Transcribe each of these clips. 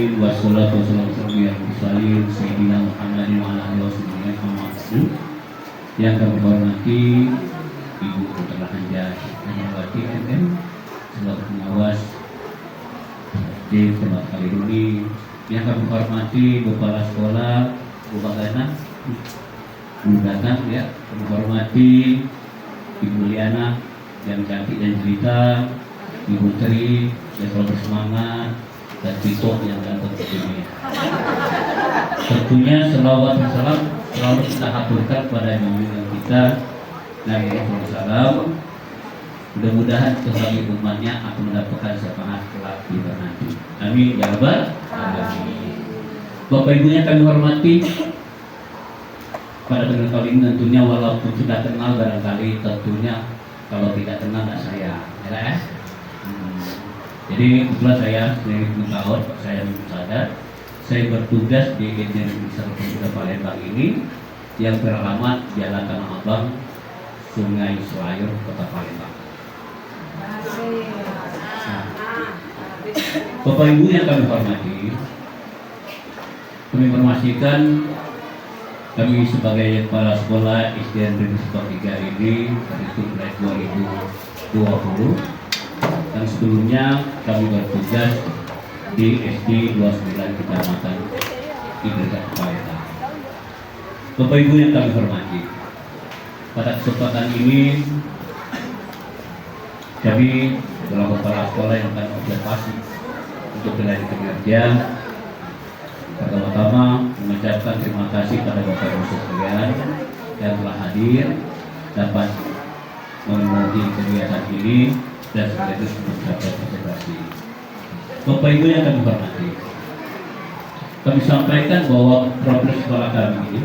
alamin wassalatu wassalamu ala mursalin sayyidina Muhammadin wa ala alihi wasallam. Yang kami hormati Ibu Putra Hanja Hanyawati MM selaku pengawas di tempat kali ini. Yang kami hormati Kepala Sekolah Bu Bagana, Bu Datang ya, kami hormati Ibu Liana yang cantik dan cerita, Ibu Tri yang selalu bersemangat, dan Tito yang ganteng begini. Tentunya selawat dan salam selalu kita haturkan kepada junjungan kita Nabi Rasulullah. Mudah-mudahan sebagai umatnya akan mendapatkan syafaat kelak di nanti. Amin ya rabbal alamin. Bapak Ibu yang kami hormati, pada kesempatan kali ini tentunya walaupun sudah kenal barangkali tentunya kalau tidak kenal tidak sayang, ya. Jadi kebetulan saya dari tahun saya sadar saya bertugas di Engineering Service Palembang ini yang beralamat Jalan Tanah Abang, Sungai Selayur, Kota Palembang. Bapak Ibu yang kami hormati, kami informasikan kami sebagai kepala sekolah SDN Negeri 3 ini terhitung mulai 2020. Dan sebelumnya kami bertugas di SD 29 Kecamatan Ibrahim Palembang. Bapak Ibu yang kami hormati, pada kesempatan ini kami selaku kepala sekolah yang akan observasi untuk wilayah kinerja. Pertama-tama mengucapkan terima kasih pada Bapak Ibu sekalian yang telah hadir dapat memenuhi kegiatan ini dan sekaligus mencapai presentasi. Bapak Ibu yang kami hormati, kami sampaikan bahwa program sekolah kami ini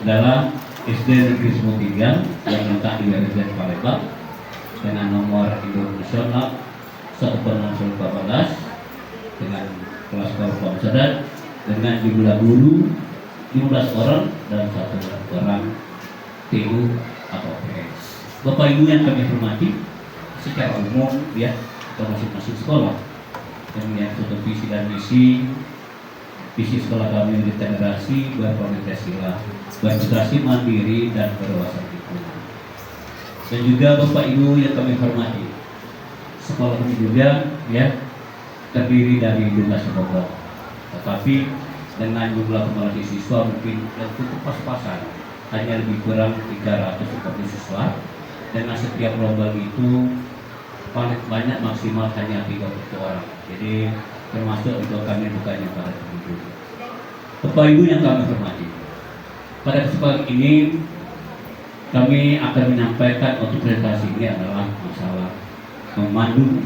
adalah SD Negeri 3 yang letak di wilayah Palembang dengan nomor induk nasional 1/14 dengan kelas sekolah sadar dengan jumlah guru 15 orang dan 1 orang TU atau PS. Bapak Ibu yang kami hormati, secara umum ya, masing-masing sekolah yang suatu visi dan misi sekolah kami integrasi berpancasila, berintegrasi mandiri dan berwawasan lingkungan. Dan juga Bapak Ibu yang kami hormati, sekolah kami juga ya terdiri dari 12 kelompok, tetapi dengan jumlah kepala siswa mungkin yang cukup pas-pasan, hanya lebih kurang 340 siswa. Dengan setiap lomba itu paling banyak maksimal hanya 30 orang. Jadi termasuk untuk kami bukannya para pengunjung. Bapak Ibu yang kami hormati, pada kesempatan ini kami akan menyampaikan untuk presentasi ini adalah masalah memandu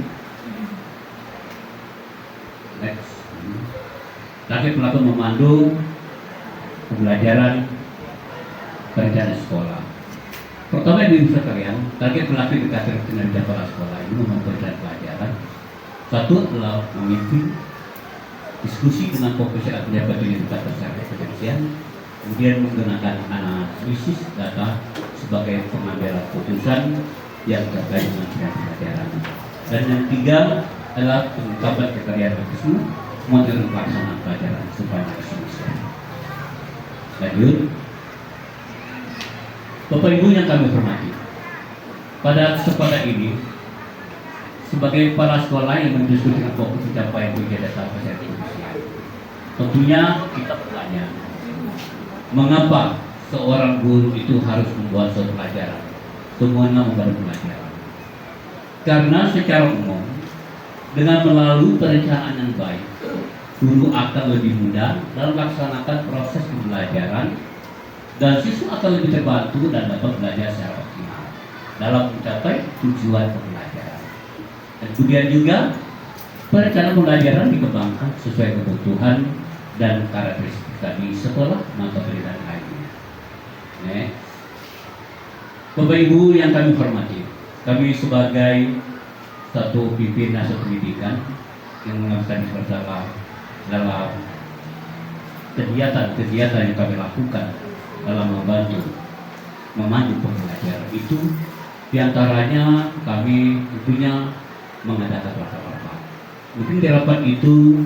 target pelaku memandu pembelajaran perencanaan sekolah. Pertama Ibu sekalian, target pelaku indikator kinerja kepala sekolah ini memberikan pelajaran. Satu adalah memimpin diskusi dengan profesi pejabat indikator secara kepolisian, kemudian menggunakan analisis data sebagai pengambilan keputusan yang terkait dengan pelajaran. Dan yang ketiga adalah pengungkapan kriteria mekanisme model pelaksanaan pelajaran sepanjang semester. Lanjut. Bapak Ibu yang kami hormati, pada kesempatan ini sebagai kepala sekolah yang mendiskusikan fokus pencapaian kegiatan data kepolisian, tentunya kita bertanya, mengapa seorang guru itu harus membuat suatu pelajaran? Semuanya membuat pelajaran. Karena secara umum dengan melalui perencanaan yang baik, guru akan lebih mudah dalam melaksanakan proses pembelajaran dan siswa akan lebih terbantu dan dapat belajar secara optimal dalam mencapai tujuan pembelajaran. Dan kemudian juga perencanaan pembelajaran dikembangkan sesuai kebutuhan dan karakteristik tadi sekolah mata pelajaran lainnya. Bapak Ibu yang kami hormati, kami sebagai satu pimpinan pendidikan yang melakukan bersama dalam kegiatan yang kami lakukan dalam memandu pembelajaran itu, diantaranya kami tentunya mengadakan rapat. Mungkin di rapat itu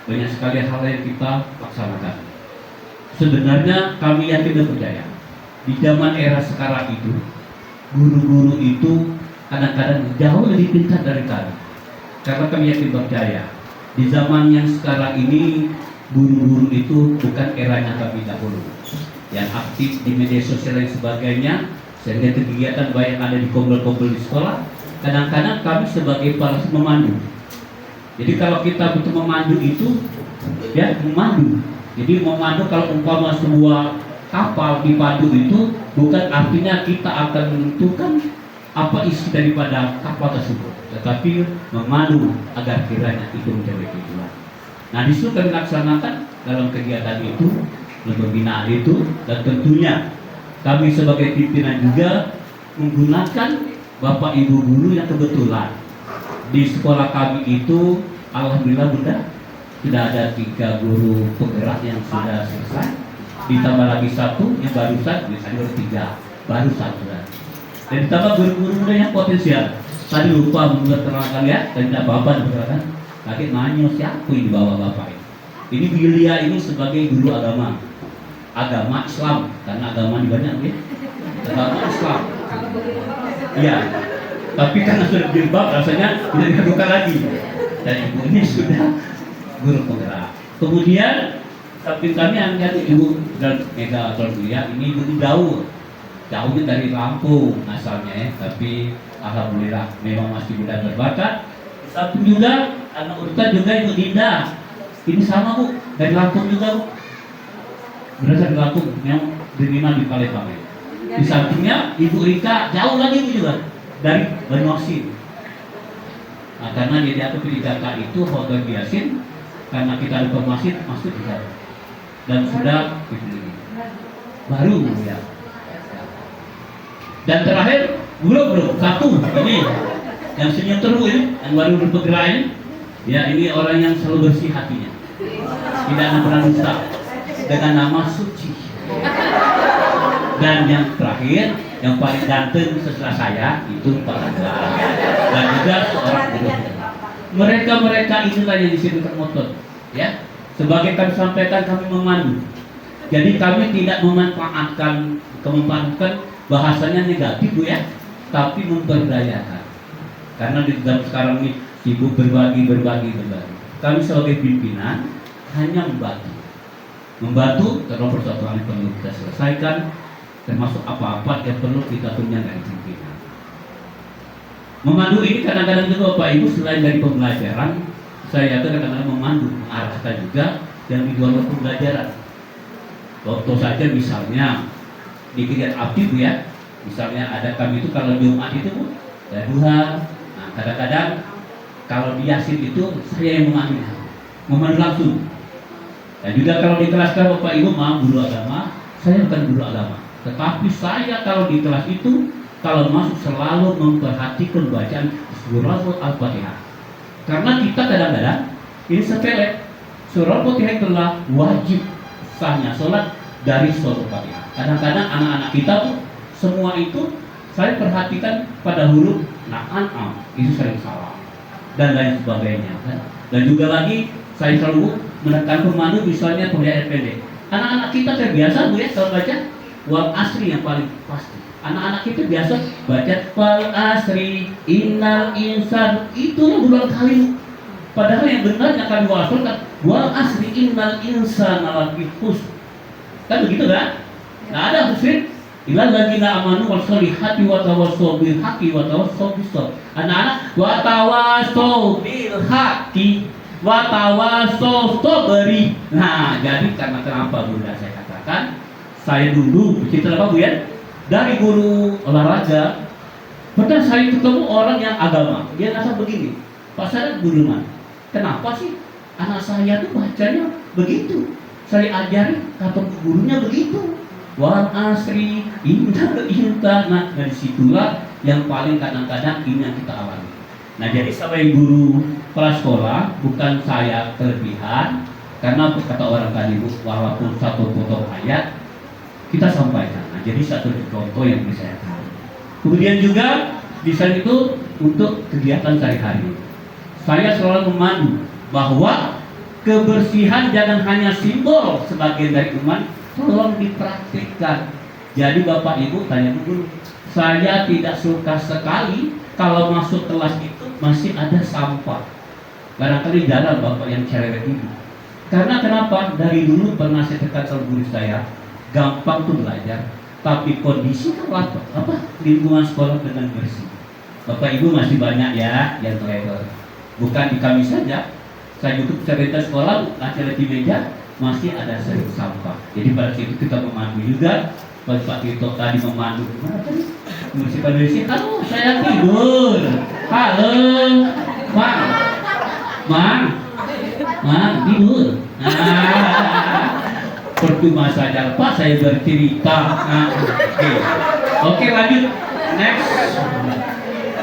banyak sekali hal yang kita laksanakan. Sebenarnya kami yakin dan percaya di zaman era sekarang itu guru-guru itu kadang-kadang jauh lebih pintar dari kami. Karena kami yakin percaya di zaman yang sekarang ini guru-guru itu bukan eranya kami dahulu yang aktif di media sosial dan sebagainya, sehingga kegiatan banyak ada di kumpul-kumpul di sekolah. Kadang-kadang kami sebagai para memandu. Jadi kalau kita butuh memandu itu ya memandu. Jadi memandu kalau umpama sebuah kapal dipandu itu bukan artinya kita akan menentukan apa isi daripada kapal tersebut, tetapi memandu agar kiranya itu mencapai tujuan. Nah, disitu kami laksanakan dalam kegiatan itu, pembinaan itu, dan tentunya kami sebagai pimpinan juga menggunakan bapak ibu guru yang kebetulan di sekolah kami itu, alhamdulillah Bunda, sudah ada 3 guru penggerak yang sudah selesai, ditambah lagi 1 yang barusan, misalnya 3, baru 1 dan ditambah guru-guru muda yang potensial. Tadi lupa memperkenalkan ya, tadi tidak bapak memperkenalkan. Tadi nanya siapa yang dibawa bapak ini. Ini Bu Yulia ini sebagai guru agama Islam, karena agama di banyak ya, agama Islam. Iya, tapi karena sudah jilbab rasanya tidak diragukan lagi. Dan ibu ini sudah guru penggerak. Kemudian samping kami angkat ibu dan Mega atau Yulia ini ibu jauhnya dari Lampung asalnya ya, tapi alhamdulillah memang masih muda berbakat. Samping juga anak urutan juga Ibu Dinda, ini sama Bu, dari Lampung juga Bu, berasal dari Lampung yang diterima di Palembang. Di sampingnya Ibu Rika, jauh lagi Bu juga dari Banyuasin. Nah, karena dia diatur di data itu hotel biasin, karena kita ada masjid masuk di sana dan sudah dipilih baru ya. Dan terakhir belum 1 ini yang senyum terus ini, yang baru bergerak ini, ya ini orang yang selalu bersih hatinya, tidak pernah dusta, dengan nama Suci. Dan yang terakhir, yang paling ganteng setelah saya itu Pak Angga, dan juga seorang guru. Mereka inilah yang disebutkan motor, ya. Sebagai kami sampaikan, kami memandu. Jadi kami tidak memanfaatkan bahasanya negatif Bu ya, tapi memberdayakan. Karena di dalam sekarang ini sibuk berbagi. Kami sebagai pimpinan hanya membantu karena persoalan yang perlu kita selesaikan, termasuk apa-apa yang perlu kita punya dari pimpinan. Memandu ini kadang-kadang juga Bapak Ibu selain dari pembelajaran, saya kadang-kadang memandu, mengarahkan juga yang di luar pembelajaran. Contoh saja misalnya di kegiatan aktif ya, misalnya ada kami itu kalau Jumat itu ada duha. Nah, kadang-kadang kalau di Yasin itu saya yang memandu langsung. Dan juga kalau di kelas Bapak Ibu guru agama, saya bukan guru agama, tetapi saya kalau di kelas itu kalau masuk selalu memperhatikan bacaan surah Al-Fatihah. Karena kita kadang-kadang ini sepele, surah Al-Fatihah itulah wajib sahnya sholat dari surah Al-Fatihah. Kadang-kadang anak-anak kita tuh semua itu saya perhatikan pada huruf itu sering salah dan lain sebagainya kan? Dan juga lagi saya selalu menekan pemandu misalnya pembelajaran pendek. Anak-anak kita terbiasa Bu ya kalau baca wal asri yang paling pasti. Anak-anak kita biasa baca wal asri innal insan, itu yang berulang kali. Padahal yang benarnya kami wasalkan wal asri innal insana lafi khusr. Kan begitu kan? Nah ada khusr ilal ladzina amanu washolihati wa tawassaw bil haqqi wa tawassaw bis sabr. Anak-anak wa tawassaw bil haqqi wa tawassaw sabri. Nah, jadi karena kenapa Bunda saya katakan, saya dulu cerita apa Bu ya? Dari guru olahraga, pernah saya ketemu orang yang agama, dia ngasih begini, Pak saya guru mana? Kenapa sih anak saya tuh bacanya begitu? Saya ajari kata gurunya begitu. Wal asri innal insana. Nah, dari situlah yang paling kadang-kadang ini yang kita alami. Nah, jadi sebagai guru kelas sekolah bukan saya kelebihan, karena kata orang tadi Bu, walaupun satu potong ayat kita sampaikan. Nah, jadi satu contoh yang bisa saya tahu. Kemudian juga di sana itu untuk kegiatan sehari-hari. Saya selalu memandu bahwa kebersihan jangan hanya simbol sebagian dari iman, tolong dipraktikkan. Jadi Bapak Ibu tanya dulu, saya tidak suka sekali kalau masuk kelas itu masih ada sampah. Barangkali jarang Bapak yang cerewet itu. Karena kenapa? Dari dulu pernah saya katakan guru saya, gampang tuh belajar, tapi kondisi kan apa lingkungan sekolah dengan bersih. Bapak Ibu masih banyak ya yang terlewat. Bukan di kami saja. Saya YouTube cerita sekolah, acara di meja masih ada sering sampah. Jadi pada situ kita memandu juga. Pak Tito tadi memandu gimana tadi? Bersih. Halo, saya tidur. Halo, Mang, tidur. Percuma saja Pak saya bercerita. Oke, lanjut. Next.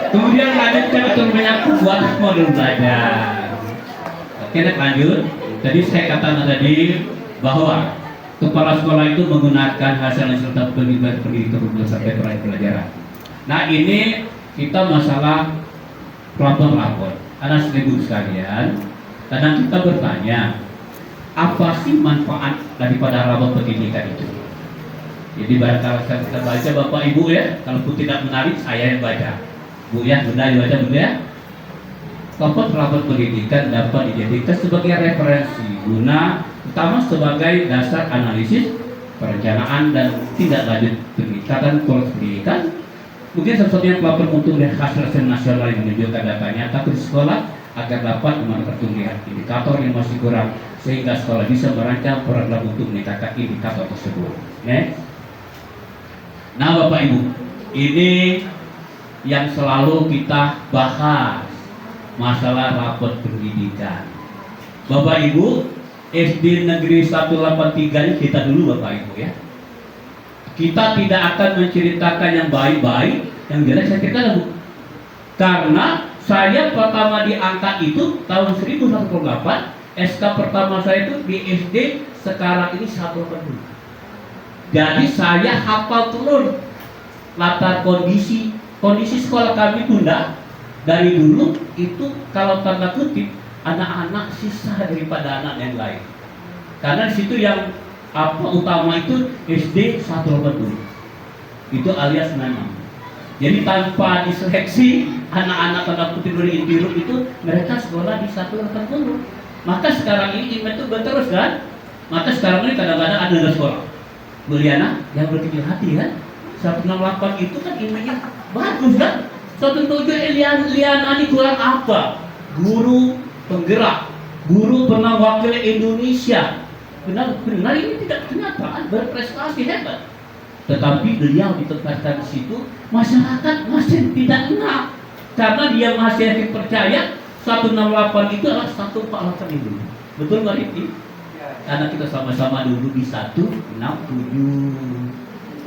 Kemudian lanjut ke banyak buat modul belajar. Oke, lanjut. Tadi saya katakan tadi bahwa kepala sekolah itu menggunakan hasil penelitian pendidikan sampai proyek pelajaran. Nah, ini kita masalah rapor. Anak seribu sekalian, kadang kita bertanya, apa sih manfaat daripada rapor pendidikan itu? Jadi barangkali kita baca Bapak Ibu ya, kalaupun tidak menarik saya yang baca. Bu ya, Bunda baca Bunda ya. Rapor pendidikan dapat dijadikan sebagai referensi guna utama sebagai dasar analisis, perencanaan dan tindak lanjut peningkatan kualitas pendidikan. Mungkin sesuatu yang pelapor untuk hasil nasional yang menunjukkan data nyata ke sekolah agar dapat memonitor indikator yang masih kurang sehingga sekolah bisa merancang program untuk meningkatkan indikator tersebut. Nah Bapak Ibu, ini yang selalu kita bahas, masalah rapor pendidikan. Bapak Ibu, SD Negeri 183 ini kita dulu Bapak Ibu ya. Kita tidak akan menceritakan yang baik-baik, yang jelek saya ceritakan Bu. Karena saya pertama diangkat itu tahun 1908, SK pertama saya itu di SD sekarang ini 182. Jadi saya hafal turun latar kondisi sekolah kami Bunda. Dari dulu itu kalau tanda kutip anak-anak sisa daripada anak yang lain. Karena di situ yang utama itu SD 180. Itu alias nanam. Jadi tanpa diseleksi anak-anak tanda kutip dari inti itu mereka sekolah di 180. Maka sekarang ini itu berterus kan? Maka sekarang ini kadang-kadang ada sekolah. Beliana yang berkecil hati kan? 168 itu kan image-nya bagus kan? 17 Liana ini kurang apa? Guru penggerak, guru pernah wakil Indonesia. Benar ini tidak kenyataan berprestasi hebat. Tetapi beliau ditempatkan di situ, masyarakat masih tidak kenal karena dia masih percaya 168 itu adalah 148 itu. Betul nggak Riki? Karena kita sama-sama dulu di 167.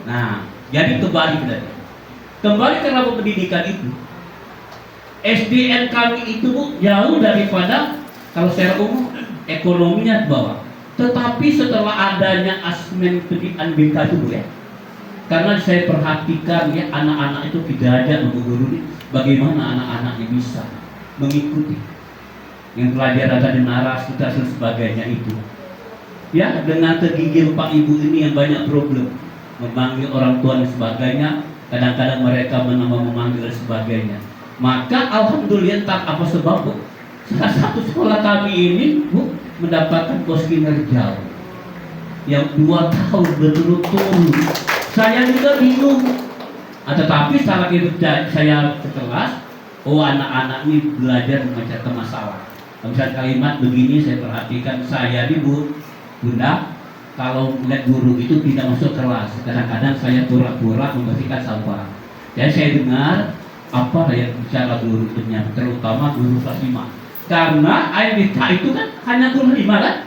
Nah, jadi kembali ke rapor pendidikan itu. SDN kami itu Bu, jauh daripada kalau secara umum ekonominya bawah. Tetapi setelah adanya asesmen pendidikan BK itu Bu ya, karena saya perhatikan ya anak-anak itu diajak menggurui bagaimana anak-anaknya bisa mengikuti yang pelajaran tadi narasi dan sebagainya itu. Ya, dengan kegigil Pak Ibu ini yang banyak problem, memanggil orang tua dan sebagainya, kadang-kadang mereka memanggil dan sebagainya. Maka alhamdulillah tak apa sebab Bu, salah satu sekolah kami ini Bu mendapatkan pos kinerja yang 2 tahun berturut-turut. Saya juga bingung. Tetapi setelah itu saya ke kelas, anak-anak ini belajar memecahkan masalah. Misalnya kalimat begini saya perhatikan, saya di Bunda, kalau melihat guru itu tidak masuk kelas, kadang-kadang saya pura-pura membersihkan sampah. Dan saya dengar apa yang bicara guru terutama guru kelas 5. Karena AMBK itu kan hanya guru 5 kan?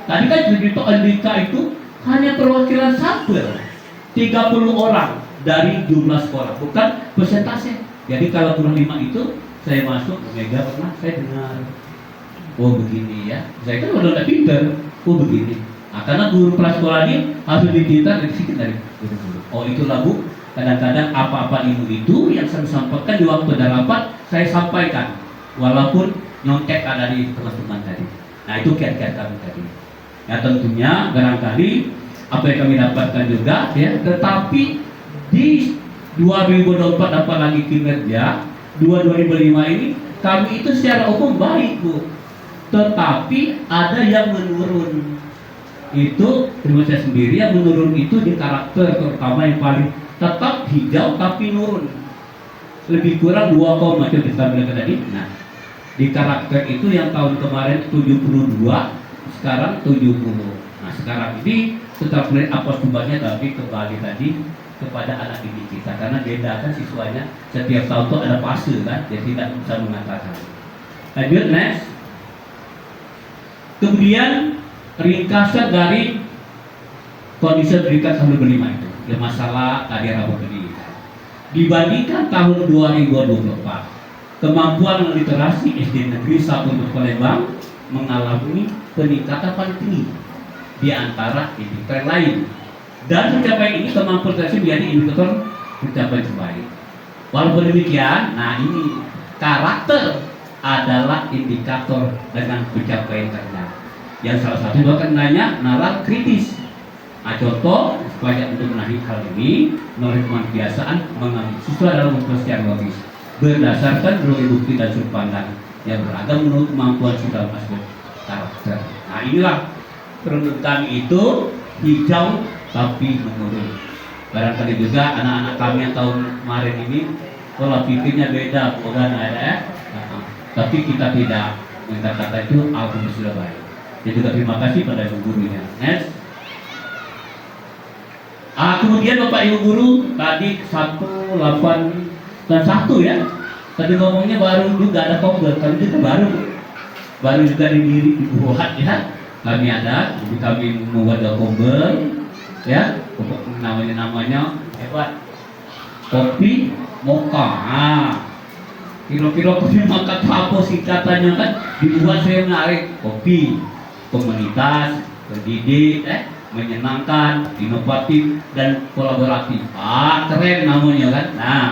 Tadi kan cerita AMBK itu hanya perwakilan sampel 30 orang dari jumlah sekolah, bukan persentase. Jadi kalau guru 5 itu saya masuk, Mega pernah saya dengar, begini ya. Saya kan udah pinter, begini. Nah, karena guru kelas sekolah ini harus dipintar dari sedikit dari guru-guru. Itulah Bu, kadang-kadang apa-apa ilmu itu yang saya sampaikan di waktu rapat saya sampaikan, walaupun nyontek ada di teman-teman tadi. Nah itu kiat-kiat kami tadi. Ya tentunya barangkali apa yang kami dapatkan juga ya, tetapi di 2024 dapat lagi kinerja 2005 ini kami itu secara umum baik Bu, tetapi ada yang menurun. Itu terima saya sendiri yang menurun itu di karakter, terutama yang paling tetap hijau tapi nurun lebih kurang 2, itu kita bilang tadi. Nah di karakter itu yang tahun kemarin 72, sekarang 70. Nah sekarang ini setelah mulai apa subahnya tapi kembali tadi kepada anak didik kita, karena beda kan siswanya setiap tahun itu ada fase kan, jadi tidak bisa mengatakan. Lanjut next. Kemudian ringkasan dari kondisi pendidikan tahun 2005 itu ya, masalah tadi rapor pendidikan dibandingkan tahun 2024, kemampuan literasi SD Negeri 1 Palembang mengalami peningkatan paling tinggi di antara indikator lain, dan pencapaian ini kemampuan literasi menjadi indikator pencapaian terbaik. Walaupun demikian, nah ini karakter adalah indikator dengan pencapaian ternyata. Yang salah satu bahkan nanya nalar kritis. Nah, contoh supaya untuk menarik hal ini, melalui kebiasaan mengambil siswa dalam proses yang logis berdasarkan berbagai bukti dan sudut pandang yang beragam menurut kemampuan siswa masuk karakter. Nah inilah menurut kami itu hijau tapi menurun. Barangkali juga anak-anak kami yang tahun kemarin ini pola pikirnya beda, bukan ada tapi kita tidak kata itu alhamdulillah sudah baik. Dan juga terima kasih pada ibu gurunya. Next. Kemudian Bapak Ibu Guru tadi 18 dan 1 ya. Tadi ngomongnya baru juga ada komber, kami juga baru juga dibuat ya. Kami ada, jadi kami membuat komber ya. Namanya hebat. Kopi mocha. Kira-kira kopi mocha apa singkatannya kan? Dibuat saya menarik kopi, komunitas, pendidik, menyenangkan, inovatif dan kolaboratif. Keren namanya kan. Nah,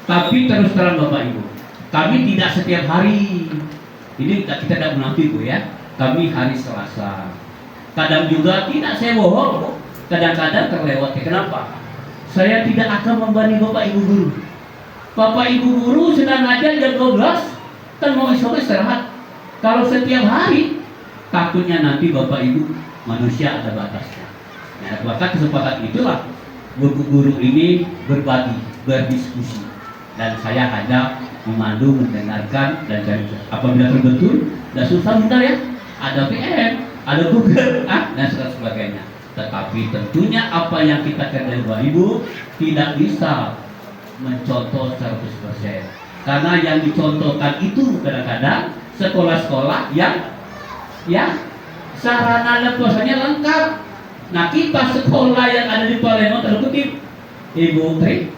tapi terus terang Bapak Ibu, kami tidak setiap hari. Ini kita tidak menanti Bu ya. Kami hari Selasa. Kadang juga tidak, saya bohong. Kadang-kadang terlewat. Kenapa? Saya tidak akan membanding Bapak Ibu Guru. Bapak Ibu Guru sedang ngajar jam 12, kan mau istirahat. Kalau setiap hari, takutnya nanti Bapak Ibu manusia ada batasnya. Nah, maka kesempatan itulah guru ini berbagi, berdiskusi, dan saya hanya memandu, mendengarkan, dan cari. Apabila terbetul, dan susah bentar ya, ada PM, ada Google, dan sebagainya. Tetapi tentunya apa yang kita kerjakan Bapak Ibu tidak bisa mencontoh 100%, karena yang dicontohkan itu kadang-kadang sekolah-sekolah yang sarana dan prasarana lengkap. Nah kita sekolah yang ada di Palembang tanda kutip Ibu Tri.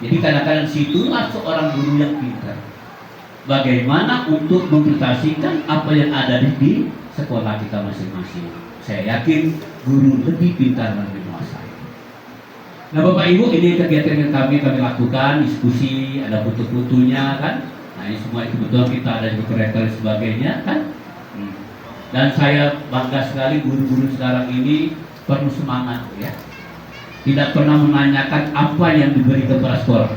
Jadi kadang-kadang situlah seorang guru yang pintar. Bagaimana untuk mempresentasikan apa yang ada di sekolah kita masing-masing. Saya yakin guru lebih pintar dan lebih menguasai. Nah Bapak Ibu, ini kegiatan yang kami lakukan, diskusi, ada foto-fotonya kan. Nah ini semua itu betul, kita ada juga proyektor dan sebagainya kan. Dan saya bangga sekali guru-guru sekarang ini penuh semangat ya. Tidak pernah menanyakan apa yang diberi kepada sekolah.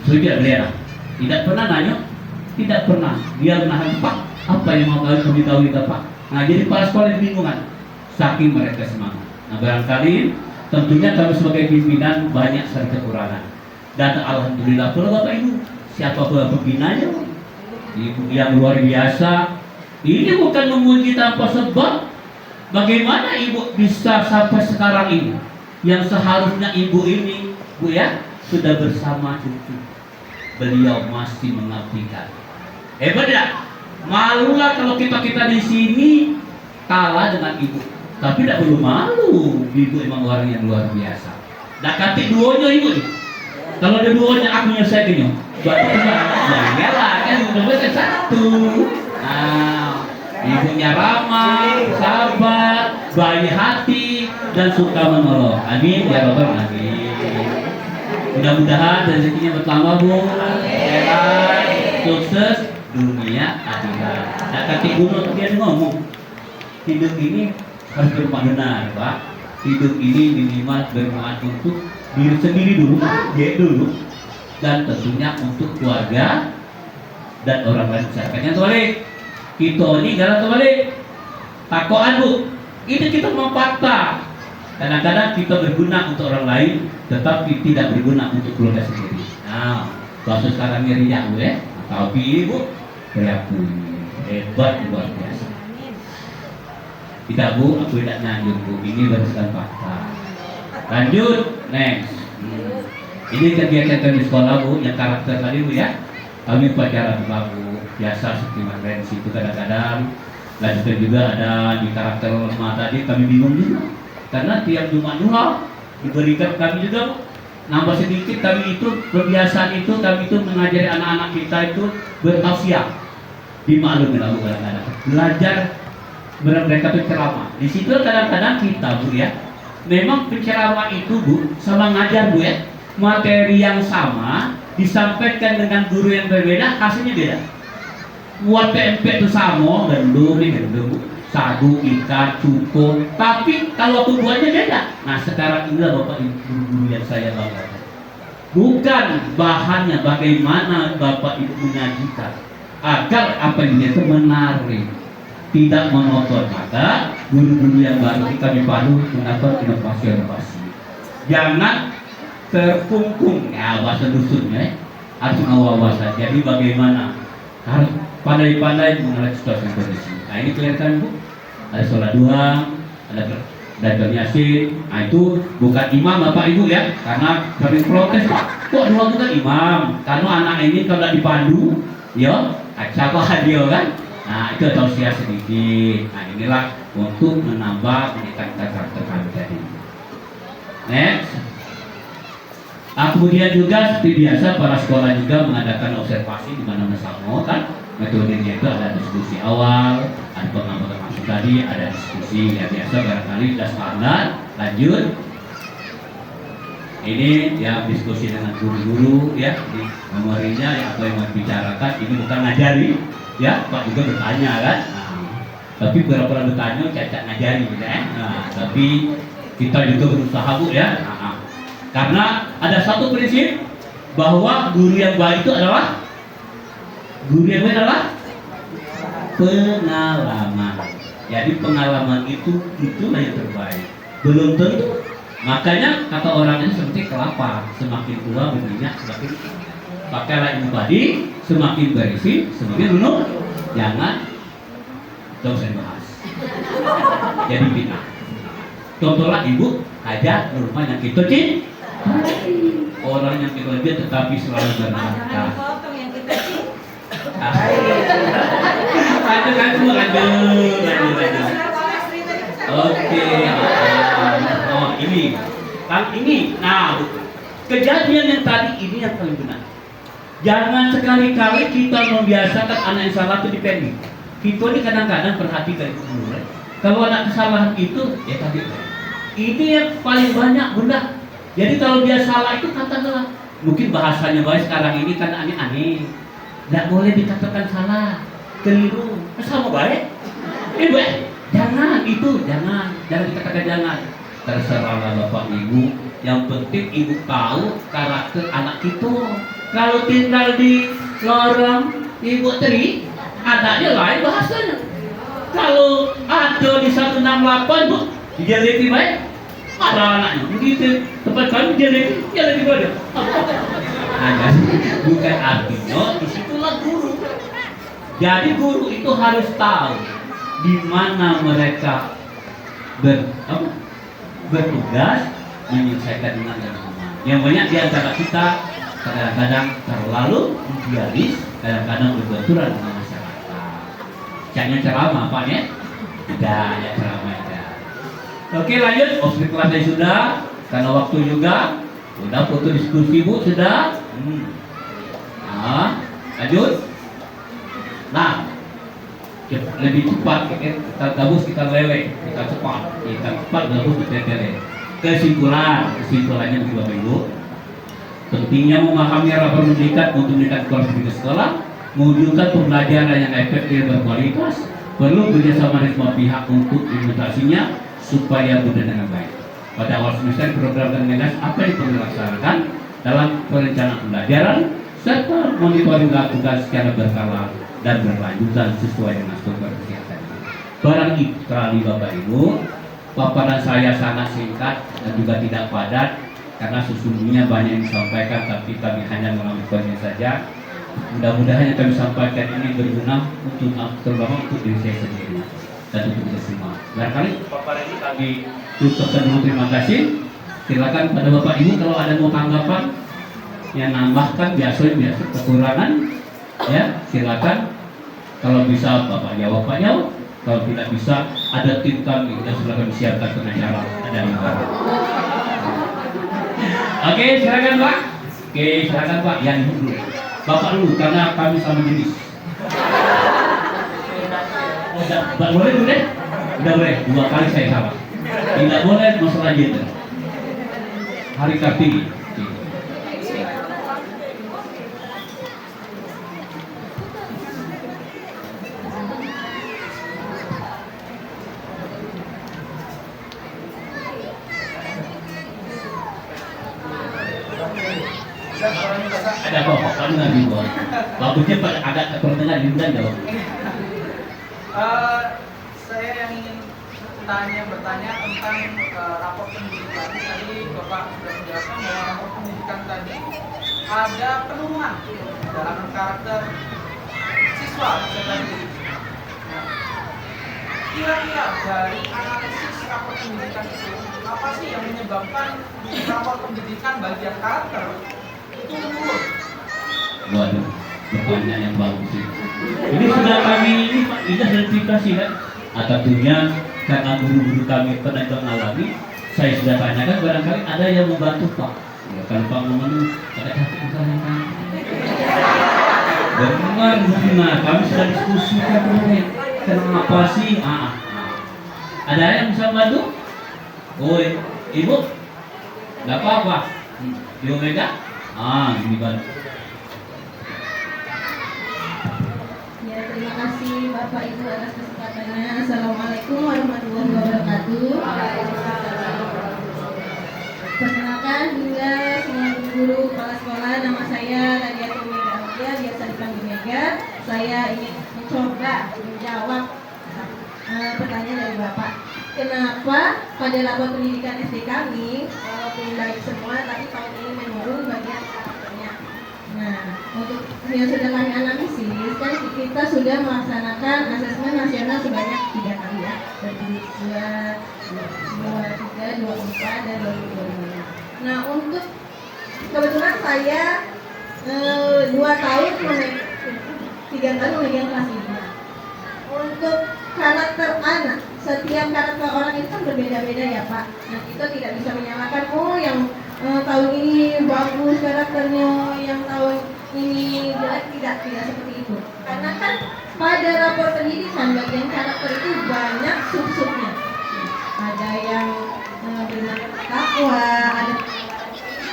Sudah lihat, tidak pernah nanya, tidak pernah. Dia menahan Pak, apa yang mau kami tahu kita Pak. Nah jadi para sekolah kebingungan, saking mereka semangat. Nah barangkali tentunya kami sebagai pimpinan banyak sekali kekurangan. Dan alhamdulillah kalau Bapak Ibu, siapa pembinanya, Ibu yang luar biasa. Ini bukan memuji tanpa sebab. Bagaimana Ibu bisa sampai sekarang ini, yang seharusnya Ibu ini Bu ya sudah bersama cucu, beliau masih mengabdikan. Hebat ya? Malulah kalau kita di sini kalah dengan Ibu. Tapi tidak perlu malu, Ibu emang orang yang luar biasa. Dah kati duonya Ibu nih. Kalau ada duonya aku nyelesaikannya. Berarti ya lah kan udah satu. Nah, ibunya ramah, sabar, baik hati, dan suka menolong. Amin ya Rabbal alamin. Mudah-mudahan rezekinya bertambah Bu. Sehat, sukses dunia akhirat. Nah, kaki Guru dia ngomong, hidup ini harus bermanfaat benar, Pak. Hidup ini minimal bermanfaat untuk diri sendiri dulu, dia dulu, dan tentunya untuk keluarga dan orang lain masyarakat. Yang terbalik, kita ini jalan terbalik. Takoan Bu, itu kita mau fakta. Kadang-kadang kita berguna untuk orang lain, tetapi tidak berguna untuk keluarga sendiri. Nah, kasus sekarang ini riak Bu ya, tapi Ibu beriakui hebat luar biasa. Tidak Bu, aku tidak nyanjur Bu, ini berdasarkan fakta. Lanjut, next. Ini kegiatan di sekolah Bu, yang karakter tadi Bu ya. Kami pelajaran Bu, biasa seperti referensi itu kadang-kadang. Lanjutkan juga ada di karakter lemah tadi, kami bingung juga. Karena tiap Jumat Nuhal diberikan kami juga Bu. Nambah sedikit kami itu, kebiasaan itu kami itu mengajari anak-anak kita itu bertausiah. Dimaklumin Bu kadang-kadang. Belajar mereka itu ceramah. Di situ kadang-kadang kita Bu ya, memang penceramah itu Bu sama ngajar Bu ya, materi yang sama disampaikan dengan guru yang berbeda, hasilnya beda. Buat PMP itu sama, gendung nih gendung, sagu, ikan, cukup, tapi kalau tubuhannya beda. Nah sekarang inilah Bapak Ibu guru yang saya banggakan. Bukan bahannya, bagaimana Bapak Ibu menyajikan agar apa ini itu menarik, tidak monoton. Maka guru-guru yang baru kami padu melakukan inovasi-inovasi. Jangan terkungkung ya bahasa dusunnya, harus ngawawasan. Jadi bagaimana harus pandai-pandai mengenai situasi kondisi. Nah ini kelihatan Bu, ada sholat dua, ada dan Yasin. Nah itu bukan imam Bapak Ibu ya, karena kami protes Pak. Kok dua bukan imam? Karena anak ini kalau tidak dipandu, ya siapa dia kan? Nah itu tausiah sedikit. Nah inilah untuk menambah meningkatkan karakter kami tadi. Next. Nah, kemudian juga seperti biasa para sekolah juga mengadakan observasi di mana-mana sama kan. Metodenya itu ada diskusi awal, ada pengamatan masuk tadi, ada diskusi yang biasa barangkali sudah standar. Lanjut. Ini yang diskusi dengan guru-guru ya di memorinya yang apa yang mau dibicarakan. Ini bukan ngajari ya, Pak juga bertanya kan. Nah, tapi pura-pura bertanya cacat ngajari gitu ya. Nah, tapi kita juga berusaha Bu ya. Karena ada satu prinsip bahwa guru yang baik itu adalah pengalaman. Jadi pengalaman itulah yang terbaik. Belum tentu. Makanya kata orang ini seperti kelapa, semakin tua berminyak semakin pakailah ilmu padi, semakin berisi semakin lunak. Jangan usah dibahas. Jadi fitnah. Contohlah Ibu ajak rumah yang kita cinta. Orang yang kita lihat tetapi selalu bernafkah. Lanjut. Oke. Oh ini. Nah, kejadian yang tadi ini yang paling benar. Jangan sekali-kali kita membiasakan anak yang salah itu dipending. Kita ini kadang-kadang perhatikan itu dulu. Kalau anak kesalahan itu, ya tadi. Ini yang paling banyak Bunda. Jadi kalau dia salah itu katakanlah, mungkin bahasanya baik sekarang ini kan aneh-aneh. Tidak boleh dikatakan salah, keliru, sama baik. Jangan dikatakan jangan. Terserahlah Bapak Ibu. Yang penting Ibu tahu karakter anak kita. Kalau tinggal di lorong Ibu teri, adanya lain bahasanya. Kalau ada di 168 Bu, dia lebih baik. Ada anaknya begitu, tempat kami dia lebih banyak. Nah, bukan artinya disitulah guru. Jadi guru itu harus tahu di mana mereka bertugas menyelesaikan dengan teman. Yang banyak di antara kita kadang-kadang terlalu idealis, kadang-kadang berbenturan dengan masyarakat. Jangan ceramah Pak ya? Tidak, ya ceramah ya. Oke lanjut, objek kelasnya sudah, karena waktu juga, udah foto diskusi Bu sudah. Nah, lanjut. Nah, lebih cepat kita gabus, kita lele, kita cepat gabus kita lele. Kesimpulannya Bapak Ibu, pentingnya memahami rapor pendidikan untuk meningkatkan kualitas sekolah, mewujudkan pembelajaran yang efektif dan berkualitas, perlu kerjasama dari semua pihak untuk implementasinya supaya berjalan dengan baik. Pada awal semester program dan megas apa yang perlu dilaksanakan dalam perencanaan pembelajaran serta monitoring dilakukan secara berkala dan berlanjutan sesuai dengan struktur kesehatan. Barangkali Bapak Ibu, paparan saya sangat singkat dan juga tidak padat karena sesungguhnya banyak yang disampaikan, tapi kami hanya mengambil poinnya saja. Mudah-mudahan yang kami sampaikan ini berguna untuk terutama untuk diri saya sendiri dan untuk kita semua. Barangkali paparan ini kami cukupkan dulu. Terima kasih. Silakan pada Bapak Ibu kalau ada mau tanggapan yang nambahkan biasa kekurangan ya silakan. Kalau bisa Bapak jawab, kalau tidak bisa ada tim kami yang sudah kami siapkan pengacara ada di bawah. Oke, silakan Pak. Oke, silakan Pak. Yang dulu. Bapak dulu karena kami sama jenis. Oh, udah boleh dulu deh. Udah boleh. 2 kali saya salah. Tidak boleh masalah gender. Hari Kartini. Ada apa-apa kamu nggak bisa? Bagusnya Pak agak pertengahan juga jawab. Saya yang ingin bertanya tentang rapor pendidikan. Tadi Bapak sudah menjelaskan bahwa rapor pendidikan tadi ada penurunan dalam karakter siswa tadi. Kira-kira dari analisis rapor pendidikan itu apa sih yang menyebabkan rapor pendidikan bagian karakter itu menurun? Waduh, pertanyaan yang bagus sih. Ini sudah kami ini Pak Ida verifikasi kan? Tentunya karena guru-guru kami pernah mengalami, saya sudah tanyakan barangkali ada yang membantu Pak. Ya, kalau Pak ngomong ada capek misalnya kan? Benar, nah kami sudah diskusikan kemarin. Kenapa sih? Ada yang bisa bantu? Oh, Ibu, nggak apa-apa. Ibu Mega? Ini bantu. Ya, terima kasih Bapak Ibu atas kesempatannya. Assalamualaikum warahmatullahi wabarakatuh. Perkenalkan juga semua guru kepala sekolah, nama saya Radiatul Mega Aulia, biasa dipanggil Mega. Saya ingin mencoba menjawab pertanyaan dari Bapak. Kenapa pada rapor pendidikan SD kami walaupun baik semua, tapi tahun ini menurun bagian karakternya. Nah, untuk yang sudah kami analisis, kan kita sudah melaksanakan asesmen nasional sebanyak 3 kali ya, dari 2023, 2024, dan 2025. Nah, untuk kebetulan saya 2 tahun 3 tahun memegang kelas 5. Untuk karakter anak, setiap karakter orang itu kan berbeda-beda ya Pak. Nah, kita tidak bisa menyamakan yang tahun ini bagus karakternya, yang tahun ini jelek, tidak seperti itu. Karena kan pada rapor pendidikan bagian karakter itu banyak sub-subnya. Ada yang bertakwa, ada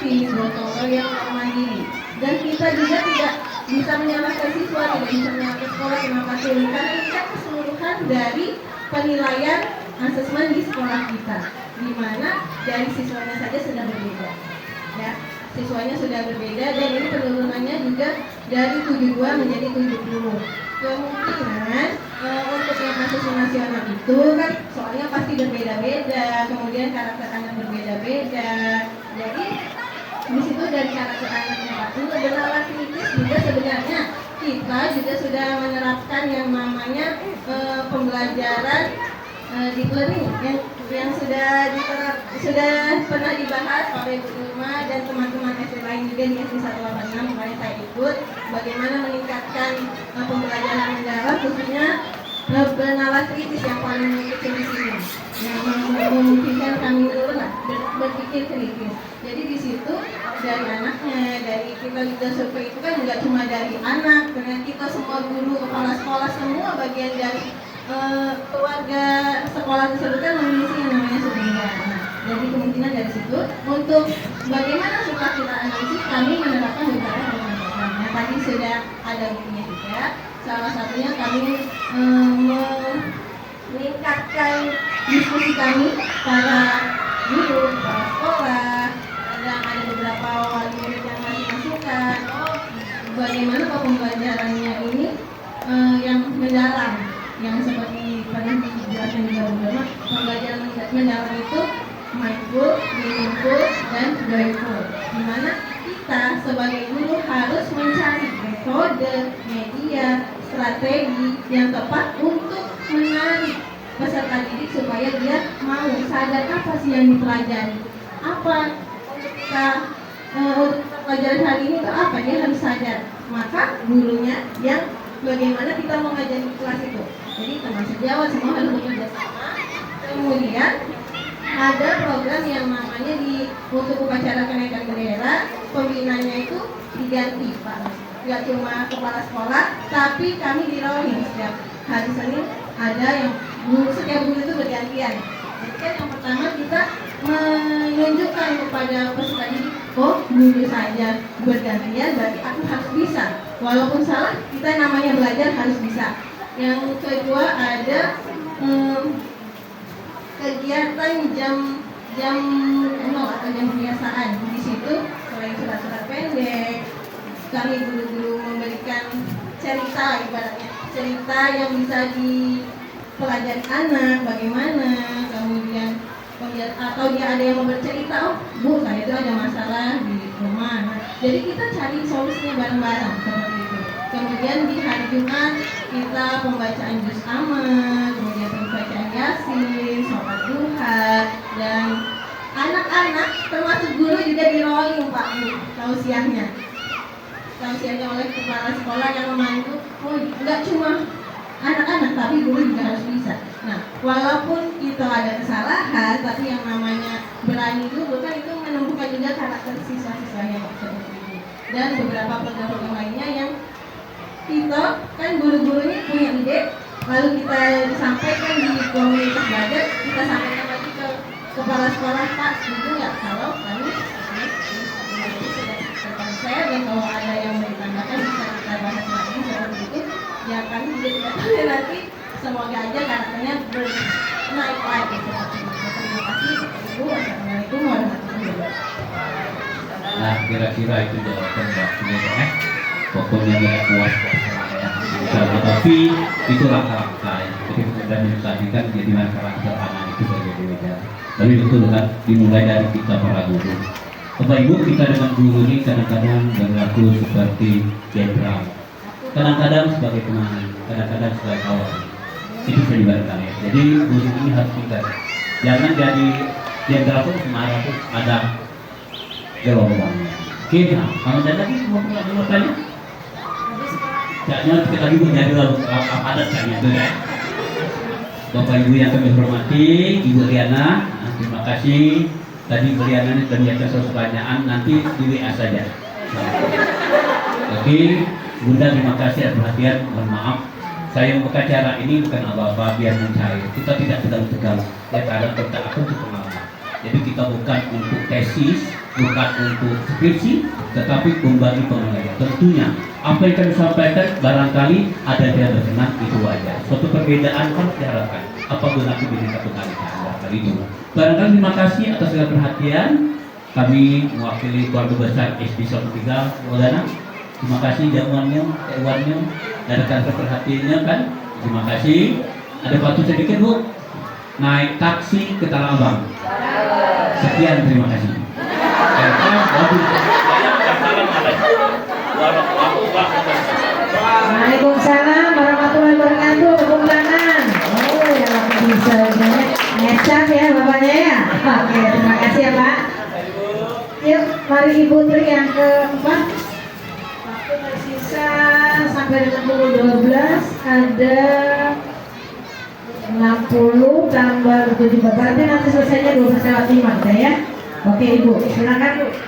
gotong yang mandiri. Dan kita juga tidak bisa menyalahkan siswa, tidak bisa menyalahkan sekolah, kenapa sulit, karena ini kan keseluruhan dari penilaian asesmen di sekolah kita, di mana dari siswanya saja sudah berbeda ya, siswanya sudah berbeda, dan ini penurunannya juga dari 72 menjadi 70. Kemungkinan untuk yang asesmen nasional itu kan soalnya pasti berbeda-beda, kemudian karakter anak berbeda-beda, jadi di situ dari karakter anaknya Pak. Untuk bernalar kritis juga sebenarnya kita juga sudah menerapkan yang namanya pembelajaran deep learning yang sudah pernah dibahas oleh Bu Irma dan teman-teman SD lain juga di SD 186, makanya saya ikut bagaimana meningkatkan pembelajaran mendalam, khususnya bernalar kritis yang paling kecil di sini, yang memungkinkan kami berpikir kritis. Jadi di situ dari anaknya, dari kita juga survei itu kan nggak cuma dari anak, dengan kita semua guru, kepala sekolah, semua bagian dari keluarga sekolah tersebut kan memiliki yang namanya survei. Jadi kemungkinan dari situ untuk bagaimana setelah kita analisis kami menerapkan beberapa pengetahuan. tadi sudah ada bukunya juga. Salah satunya kami meningkatkan diskusi kami para guru, para sekolah, dan ada beberapa wali murid yang ngasih masukan. Oh, bagaimana pembelajarannya ini yang mendalam, yang seperti pernah dijelaskan juga beberapa pembelajaran mendalam itu mindful, meaningful, dan joyful. Dimana kita sebagai guru harus mencari metode, media, strategi yang tepat untuk menarik peserta didik supaya dia mau sadar apa sih yang dipelajari, apa untuk kita untuk pelajaran hari ini itu apa, dia harus sadar. Maka gurunya yang bagaimana kita mengajari kelas itu. Jadi termasuk Jawa semua harus bekerja sama. Kemudian ada program yang namanya untuk upacara kenaikan bendera, pembinanya itu diganti Pak. Nggak cuma kepala sekolah, tapi kami di rolling setiap hari Senin ada yang setiap guru itu bergantian. Jadi kan yang pertama kita menunjukkan kepada peserta didik, oh guru saja bergantian berarti aku harus bisa. Walaupun salah, kita namanya belajar harus bisa. Yang kedua ada kegiatan jam 0 atau jam kebiasaan. Di situ selain surat-surat pendek, kami guru-guru memberikan cerita, ibaratnya cerita yang bisa dipelajari anak bagaimana, kemudian atau dia ada yang mau bercerita, oh bu saya itu ada masalah di rumah. Nah, jadi kita cari solusinya bareng-bareng seperti itu. Kemudian di hari Jumat kita pembacaan juz amal, kemudian pembacaan yasin, sholat duha, dan anak-anak termasuk guru juga di rolling Pak Bu, tausiahnya oleh kepala sekolah yang membantu. Oh enggak cuma anak-anak tapi guru juga harus bisa. Nah walaupun itu ada kesalahan, tapi yang namanya berani dulu kan itu menumbuhkan juga karakter siswa-siswanya seperti ini. Dan beberapa program-program lainnya yang kita kan guru-gurunya punya ide, lalu kita sampaikan di komunitas belajar, kita sampaikan lagi ke kepala sekolah, Pak setuju nggak kalau kami saya, dan kalau ada yang mau ditambahkan bisa kita bahas lagi seperti itu. Ya kami juga tidak tahu nanti, semoga aja karakternya naik lagi seperti itu. Terima kasih Ibu. Wassalamualaikum warahmatullahi wabarakatuh. Nah, kira-kira itu jawaban waktunya ya. Pokoknya nggak puas tapi itu langkah-langkah ya. Jadi kita menyesuaikan jadi karakter anak itu berbeda-beda. Tapi betul kan dimulai dari kita para guru. Bapak Ibu, kita dengan guru ini kadang-kadang berlaku seperti jenderal, kadang-kadang sebagai teman, kadang-kadang sebagai kawan. Itu bisa dibayangkan ya. Jadi guru ini harus pintar. Jangan jadi jenderal pun semarah pun ada jawabannya. Oke, nah, kalau ada lagi mau punya jawabannya? Jangan kita juga jadi lalu apa adanya itu ya. Bapak Ibu yang kami hormati, Ibu Riana, terima kasih. Tadi Riana ini ternyata pertanyaan, nanti di WA saja. Oke, Bunda terima kasih atas perhatian. Mohon maaf, saya membuka acara ini bukan apa-apa biar mencair. Kita tidak tegang-tegang. Ya kadang kita aku untuk pengalaman. Jadi kita bukan untuk tesis, bukan untuk skripsi, tetapi kembali pengalaman. Tentunya apa yang kami sampaikan barangkali ada yang berkenan, itu wajar. Suatu perbedaan harus diharapkan. Apapun nanti bisa satu kali barangkali itu. Barangkali terima kasih atas segala perhatian. Kami mewakili keluarga besar SD 13 Maulana. Terima kasih jamuannya, ewannya, dan rekan perhatiannya kan. Terima kasih. Ada waktu sedikit Bu. Naik taksi ke Tanah Abang. Sekian, terima kasih. Waalaikumsalam warahmatullahi wabarakatuh. Tepuk tangan. Oh, ya Bapak bisa ngecap ya Bapaknya ya. Oke, terima kasih ya Pak. Yuk, mari Ibu Tri yang keempat. Waktu tersisa sampai dengan pukul 12 ada 60 tambah 7 berarti nanti selesainya 12 lewat 5 ya. Oke Ibu, silakan Bu.